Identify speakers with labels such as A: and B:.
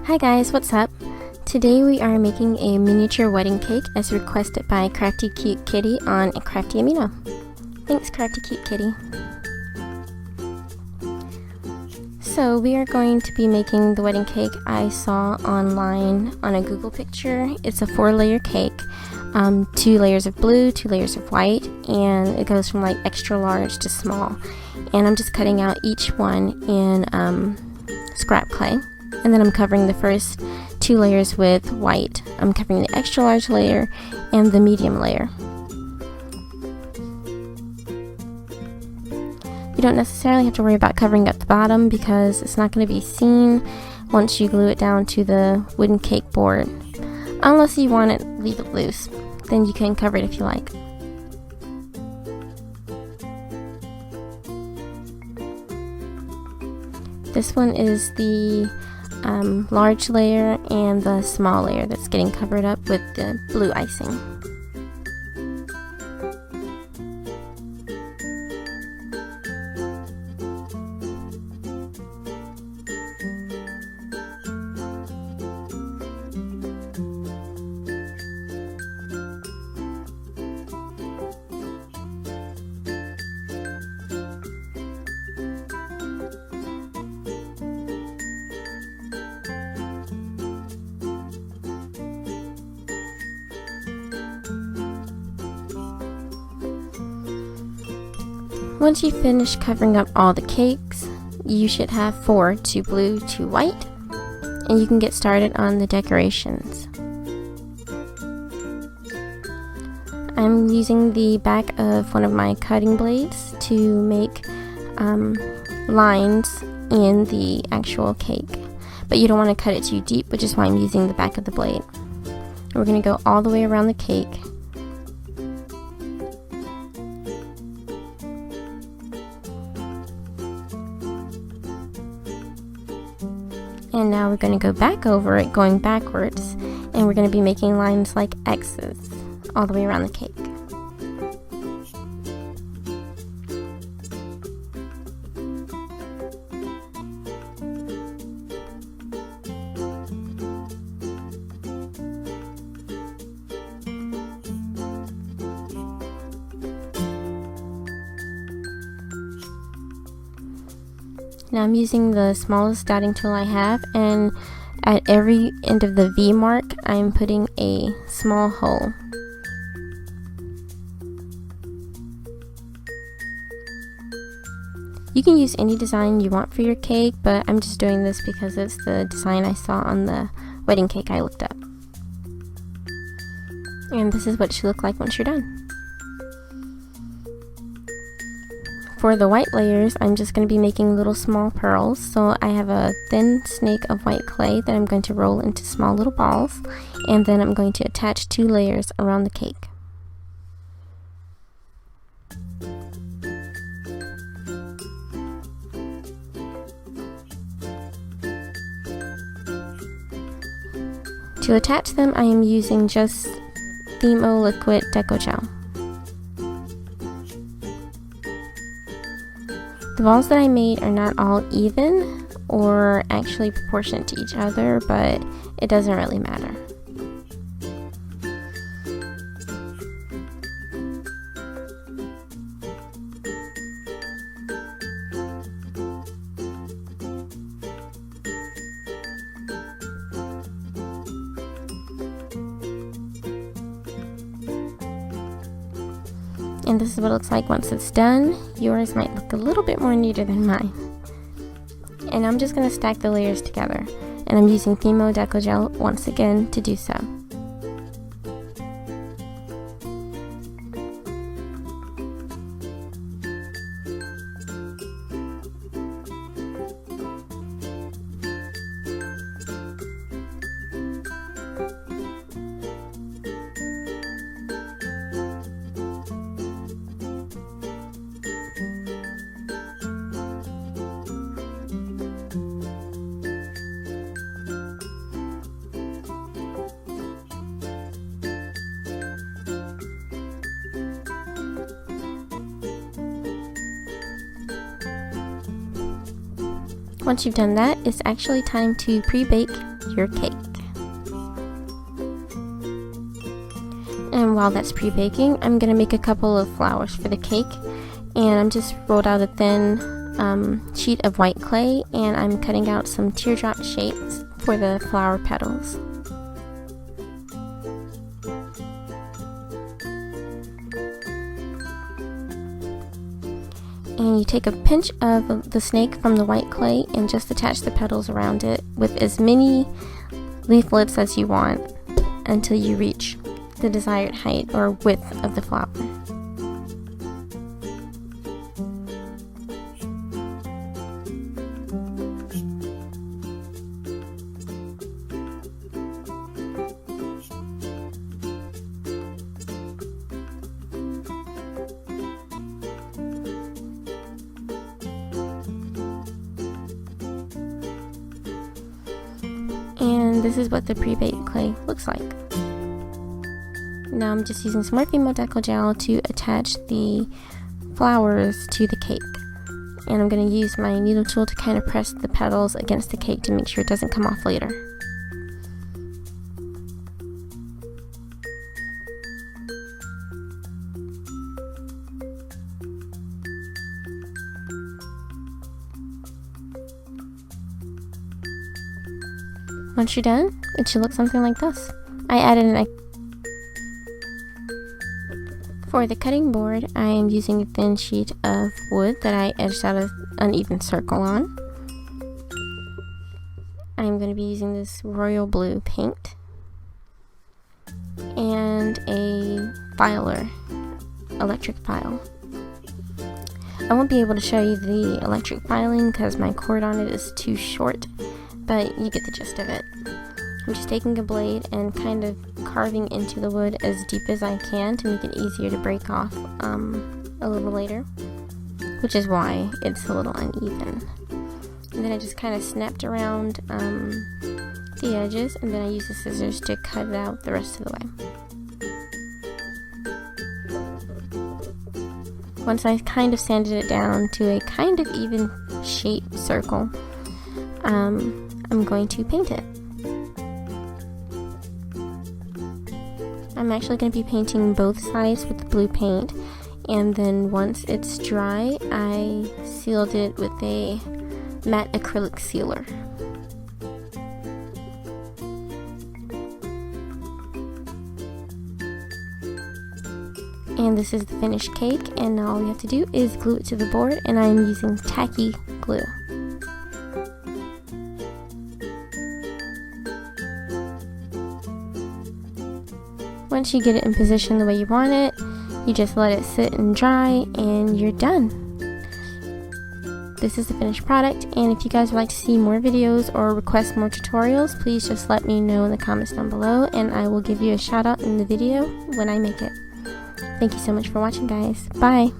A: Hi guys, what's up? Today we are making a miniature wedding cake as requested by CraftyCutekitty on CraftyAmino. Thanks CraftyCutekitty. So we are going to be making the wedding cake I saw online on a Google picture. It's a 4-layer cake, 2 layers of blue, 2 layers of white, and it goes from like extra large to small. And I'm just cutting out each one in scrap clay. And then I'm covering the first 2 layers with white. I'm covering the extra large layer and the medium layer. You don't necessarily have to worry about covering up the bottom because it's not going to be seen once you glue it down to the wooden cake board. Unless you want to leave it loose, then you can cover it if you like. This one is the large layer and the small layer that's getting covered up with the blue icing. Once you finish covering up all the cakes, you should have 4, 2 blue, 2 white, and you can get started on the decorations. I'm using the back of one of my cutting blades to make lines in the actual cake, but you don't want to cut it too deep, which is why I'm using the back of the blade. We're going to go all the way around the cake. And now we're going to go back over it, going backwards, and we're going to be making lines like X's all the way around the cake. Now I'm using the smallest dotting tool I have, and at every end of the V mark I'm putting a small hole. You can use any design you want for your cake, but I'm just doing this because it's the design I saw on the wedding cake I looked up. And this is what it should look like once you're done. For the white layers, I'm just going to be making little small pearls. So I have a thin snake of white clay that I'm going to roll into small little balls, and then I'm going to attach 2 layers around the cake. To attach them, I am using just Themo liquid deco gel. The balls that I made are not all even or actually proportionate to each other, but it doesn't really matter. And this is what it looks like once it's done. Yours might look a little bit more neater than mine. And I'm just going to stack the layers together. And I'm using Themo Deco Gel once again to do so. Once you've done that, it's actually time to pre-bake your cake. And while that's pre-baking, I'm going to make a couple of flowers for the cake. And I'm just rolled out a thin sheet of white clay, and I'm cutting out some teardrop shapes for the flower petals. And you take a pinch of the snake from the white clay and just attach the petals around it with as many leaflets as you want until you reach the desired height or width of the flower. And this is what the pre-baked clay looks like. Now I'm just using some Morphe Modeco gel to attach the flowers to the cake. And I'm going to use my needle tool to kind of press the petals against the cake to make sure it doesn't come off later. Once you're done, it should look something like this. I added For the cutting board, I am using a thin sheet of wood that I edged out an uneven circle on. I'm going to be using this royal blue paint and a filer, electric file. I won't be able to show you the electric filing because my cord on it is too short, but you get the gist of it. I'm just taking a blade and kind of carving into the wood as deep as I can to make it easier to break off a little later, which is why it's a little uneven. And then I just kind of snapped around the edges, and then I used the scissors to cut it out the rest of the way. Once I kind of sanded it down to a kind of even shaped circle, I'm going to paint it. I'm actually going to be painting both sides with the blue paint, and then once it's dry, I sealed it with a matte acrylic sealer. And this is the finished cake, and now all we have to do is glue it to the board, and I'm using tacky glue. Once you get it in position the way you want it, you just let it sit and dry, and you're done. This is the finished product, and if you guys would like to see more videos or request more tutorials, please just let me know in the comments down below, and I will give you a shout out in the video when I make it. Thank you so much for watching, guys. Bye!